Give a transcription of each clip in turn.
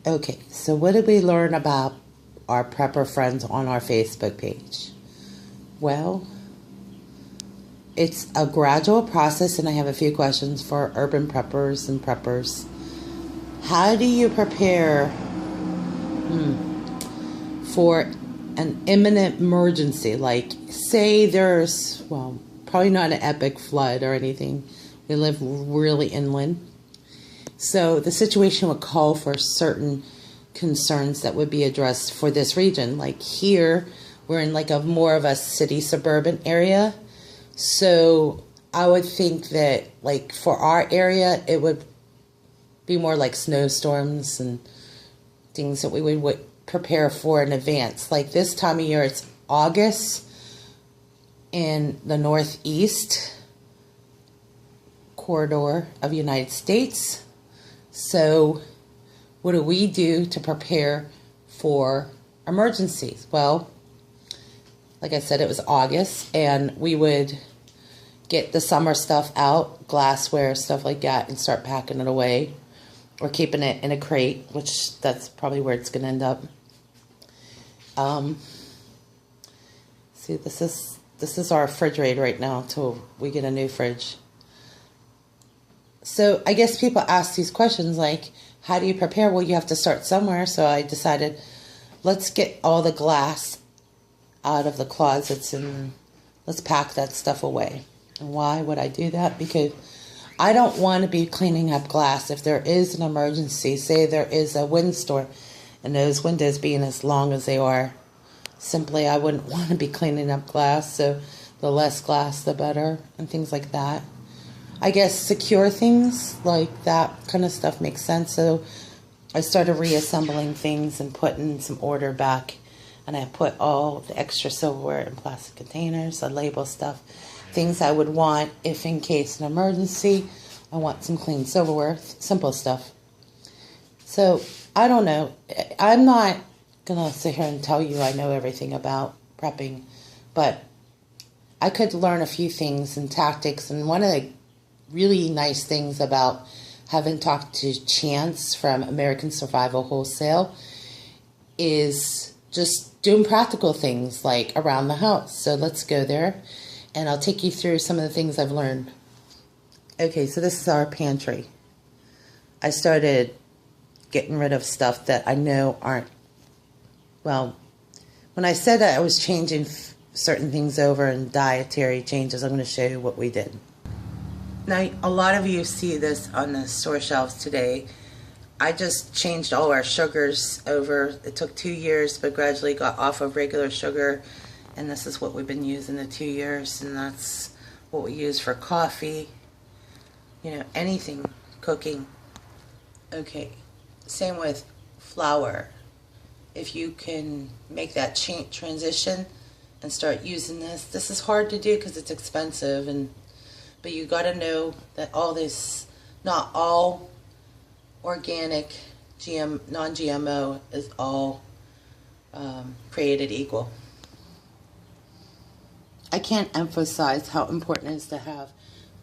Okay, so what did we learn about our prepper friends on our Facebook page? Well, it's a gradual process, and I have a few questions for urban preppers and preppers. How do you prepare for an imminent emergency? Like, say there's, well, probably not an epic flood or anything. We live really inland. So the situation would call for certain concerns that would be addressed for this region. Like here, we're in like a more of a city suburban area. So I would think that like for our area, it would be more like snowstorms and things that we would prepare for in advance. Like this time of year, it's August in the Northeast corridor of the United States. So what do we do to prepare for emergencies? Well, like I said, it was August, and we would get the summer stuff out, glassware, stuff like that, and start packing it away or keeping it in a crate, which that's probably where it's going to end up. See, this is our refrigerator right now until we get a new fridge. So I guess people ask these questions like, how do you prepare? Well, you have to start somewhere. So I decided, let's get all the glass out of the closets and let's pack that stuff away. And why would I do that? Because I don't want to be cleaning up glass if there is an emergency. Say there is a windstorm and those windows being as long as they are. Simply, I wouldn't want to be cleaning up glass. So the less glass, the better, and things like that. I guess secure things like that kind of stuff makes sense. So I started reassembling things and putting some order back. And I put all the extra silverware in plastic containers. I label stuff, things I would want if in case an emergency. I want some clean silverware, simple stuff. So I don't know. I'm not going to sit here and tell you I know everything about prepping. But I could learn a few things and tactics. And one of the really nice things about having talked to Chance from American Survival Wholesale is just doing practical things like around the house. So let's go there and I'll take you through some of the things I've learned. Okay, so this is our pantry. I started getting rid of stuff that I know aren't, well, when I said that I was changing certain things over and dietary changes, I'm going to show you what we did. Now, a lot of you see this on the store shelves today. I just changed all our sugars over. It took 2 years, but gradually got off of regular sugar. And this is what we've been using the 2 years. And that's what we use for coffee. You know, anything, cooking. Okay, same with flour. If you can make that transition and start using this. This is hard to do because it's expensive, but you got to know that all this, not all organic, non-GMO is all created equal. I can't emphasize how important it is to have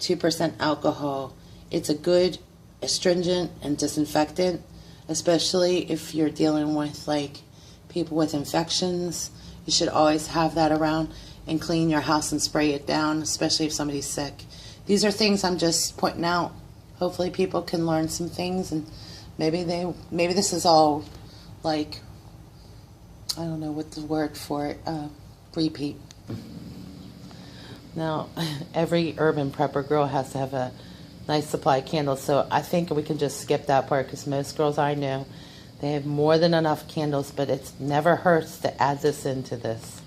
2% alcohol. It's a good astringent and disinfectant, especially if you're dealing with like people with infections. You should always have that around and clean your house and spray it down, especially if somebody's sick. These are things I'm just pointing out. Hopefully people can learn some things, and maybe this is all like, I don't know what the word for it, repeat. Now, every urban prepper girl has to have a nice supply of candles, so I think we can just skip that part because most girls I know, they have more than enough candles, but it never hurts to add this into this.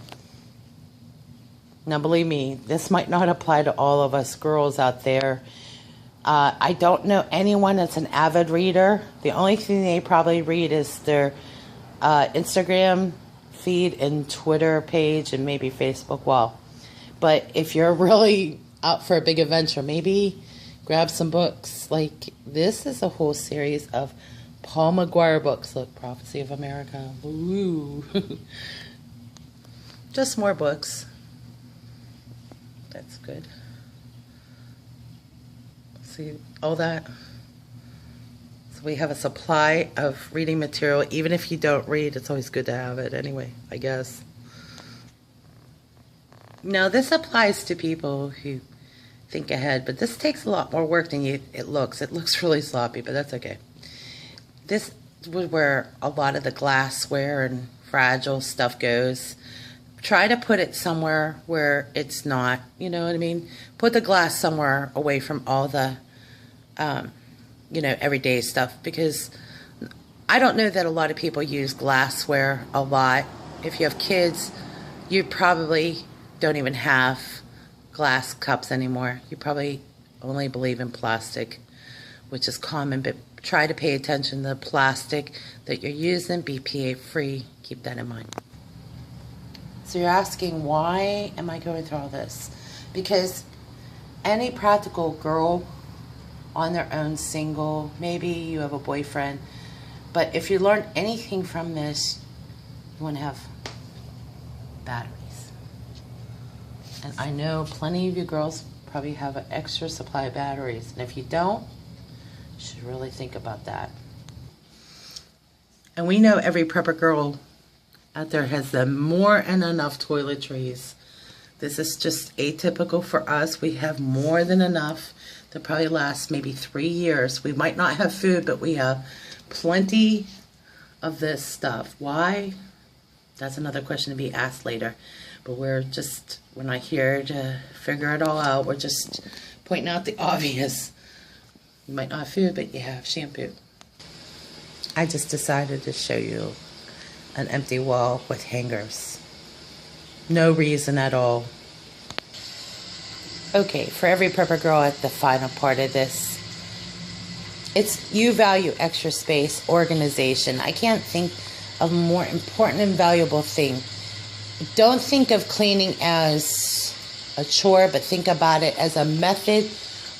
Now, believe me, this might not apply to all of us girls out there. I don't know anyone that's an avid reader. The only thing they probably read is their Instagram feed and Twitter page and maybe Facebook wall. But if you're really out for a big adventure, maybe grab some books. Like, this is a whole series of Paul McGuire books. Look, Prophecy of America. Woo. Just more books. That's good. See all that? It's we have a supply of reading material. Even if you don't read, it's always good to have it anyway, I guess. Now, this applies to people who think ahead, but this takes a lot more work than it looks. It looks really sloppy, but that's okay. This is where a lot of the glassware and fragile stuff goes. Try to put it somewhere where it's not, you know what I mean? Put the glass somewhere away from all the, you know, everyday stuff, because I don't know that a lot of people use glassware a lot. If you have kids, you probably don't even have glass cups anymore. You probably only believe in plastic, which is common, but try to pay attention to the plastic that you're using, BPA free. Keep that in mind. So you're asking, why am I going through all this? Because any practical girl on their own, single, maybe you have a boyfriend, but if you learn anything from this, you want to have batteries. And I know plenty of you girls probably have an extra supply of batteries, and if you don't, you should really think about that. And we know every prepper girl out there has the more than enough toiletries. This is just atypical for us. We have more than enough to probably last maybe 3 years. We might not have food, but we have plenty of this stuff. Why? That's another question to be asked later. But we're not here to figure it all out. We're just pointing out the obvious. You might not have food, but you have shampoo. I just decided to show you an empty wall with hangers. No reason at all. Okay, for every prepper girl at the final part of this, you value extra space, organization. I can't think of a more important and valuable thing. Don't think of cleaning as a chore, but think about it as a method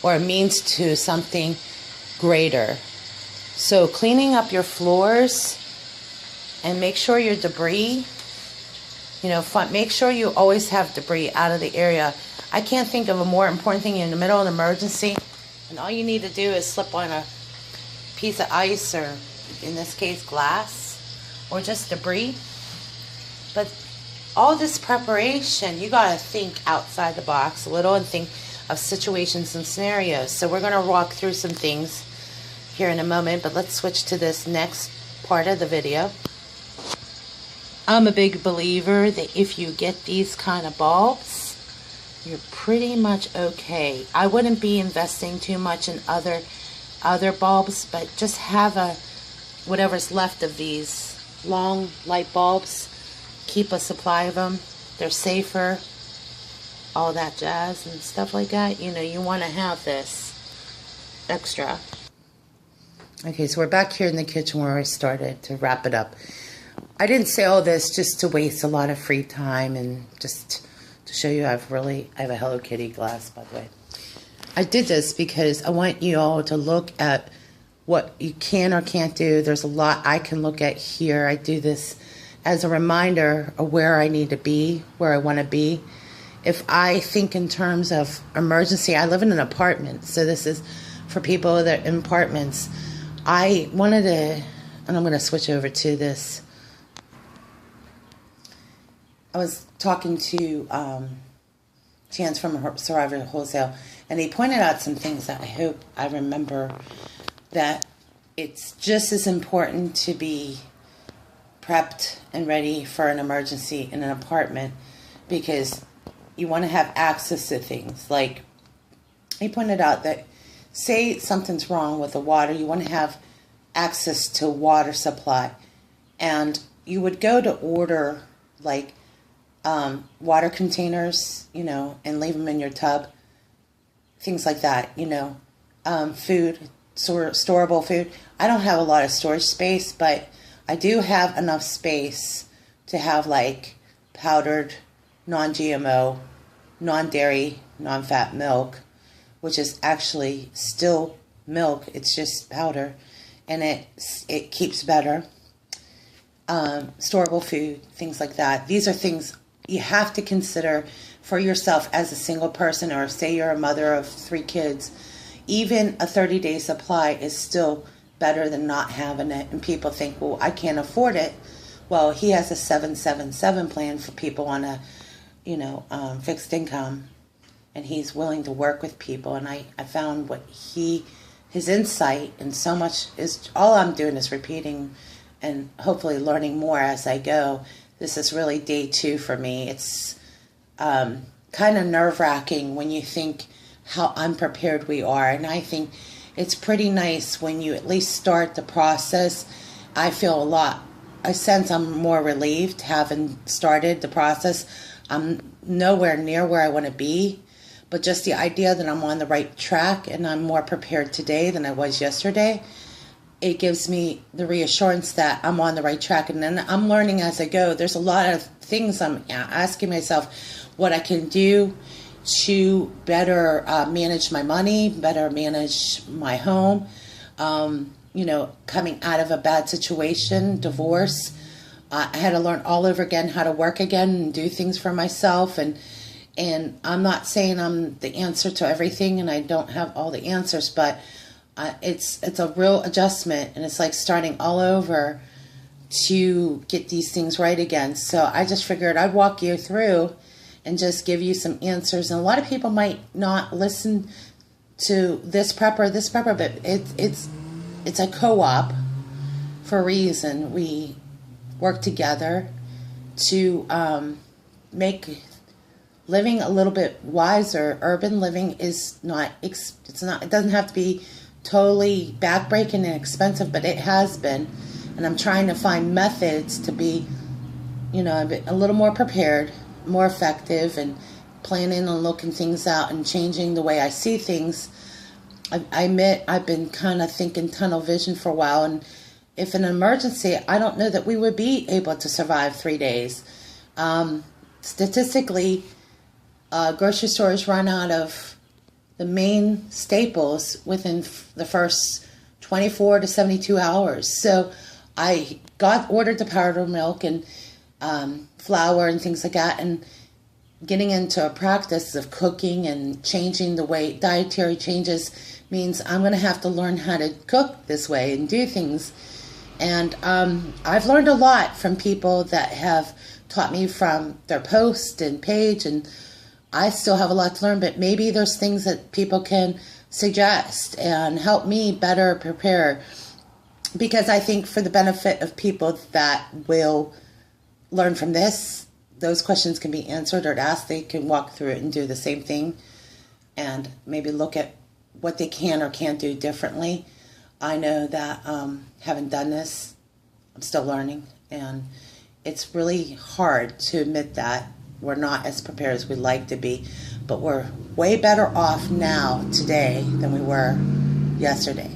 or a means to something greater. So cleaning up your floors, and make sure your debris, make sure you always have debris out of the area. I can't think of a more important thing in the middle of an emergency, and all you need to do is slip on a piece of ice, or in this case glass, or just debris. But all this preparation, you gotta think outside the box a little and think of situations and scenarios. So we're gonna walk through some things here in a moment, but let's switch to this next part of the video. I'm a big believer that if you get these kind of bulbs, you're pretty much okay. I wouldn't be investing too much in other bulbs, but just have whatever's left of these long light bulbs. Keep a supply of them. They're safer, all that jazz and stuff like that. You want to have this extra. Okay, so we're back here in the kitchen where I started to wrap it up. I didn't say all this just to waste a lot of free time and just to show you I have a Hello Kitty glass, by the way. I did this because I want you all to look at what you can or can't do. There's a lot I can look at here. I do this as a reminder of where I need to be, where I want to be. If I think in terms of emergency, I live in an apartment, so this is for people that are in apartments. I wanted to, and I'm going to switch over to this. I was talking to Chance from Survivor Wholesale, and he pointed out some things that I hope I remember, that it's just as important to be prepped and ready for an emergency in an apartment, because you want to have access to things. Like, he pointed out that, say something's wrong with the water, you want to have access to water supply. And you would go to order, like, water containers, and leave them in your tub. Things like that, food, storable food. I don't have a lot of storage space, but I do have enough space to have, like, powdered, non-GMO, non-dairy, non-fat milk, which is actually still milk. It's just powder, and it keeps better. Storable food, things like that. These are things you have to consider for yourself as a single person, or say you're a mother of 3 kids. Even a 30-day supply is still better than not having it. And people think, well, I can't afford it. Well, he has a 777 plan for people on a, fixed income, and he's willing to work with people. And I found his insight, and so much is, all I'm doing is repeating and hopefully learning more as I go. This is really day 2 for me. It's kind of nerve-wracking when you think how unprepared we are. And I think it's pretty nice when you at least start the process. I sense I'm more relieved having started the process. I'm nowhere near where I want to be, but just the idea that I'm on the right track and I'm more prepared today than I was yesterday, it gives me the reassurance that I'm on the right track. And then I'm learning as I go. There's a lot of things I'm asking myself what I can do to better manage my money, better manage my home. Coming out of a bad situation, divorce, I had to learn all over again how to work again and do things for myself. And I'm not saying I'm the answer to everything, and I don't have all the answers, but it's a real adjustment, and it's like starting all over to get these things right again. So I just figured I'd walk you through and just give you some answers. And a lot of people might not listen to this prepper, but it's a co-op for a reason. We work together to make living a little bit wiser. Urban living is it doesn't have to be totally backbreaking and expensive, but it has been. And I'm trying to find methods to be, a little more prepared, more effective, and planning and looking things out and changing the way I see things. I admit I've been kind of thinking tunnel vision for a while, and if an emergency, I don't know that we would be able to survive 3 days. Statistically, grocery stores run out of the main staples within the first 24 to 72 hours. So I ordered the powdered milk and flour and things like that, and getting into a practice of cooking and changing the way dietary changes means I'm going to have to learn how to cook this way and do things. And I've learned a lot from people that have taught me from their post and page, and I still have a lot to learn, but maybe there's things that people can suggest and help me better prepare, because I think for the benefit of people that will learn from this, those questions can be answered or asked. They can walk through it and do the same thing and maybe look at what they can or can't do differently. I know that having done this, I'm still learning, and it's really hard to admit that we're not as prepared as we'd like to be, but we're way better off now, today, than we were yesterday.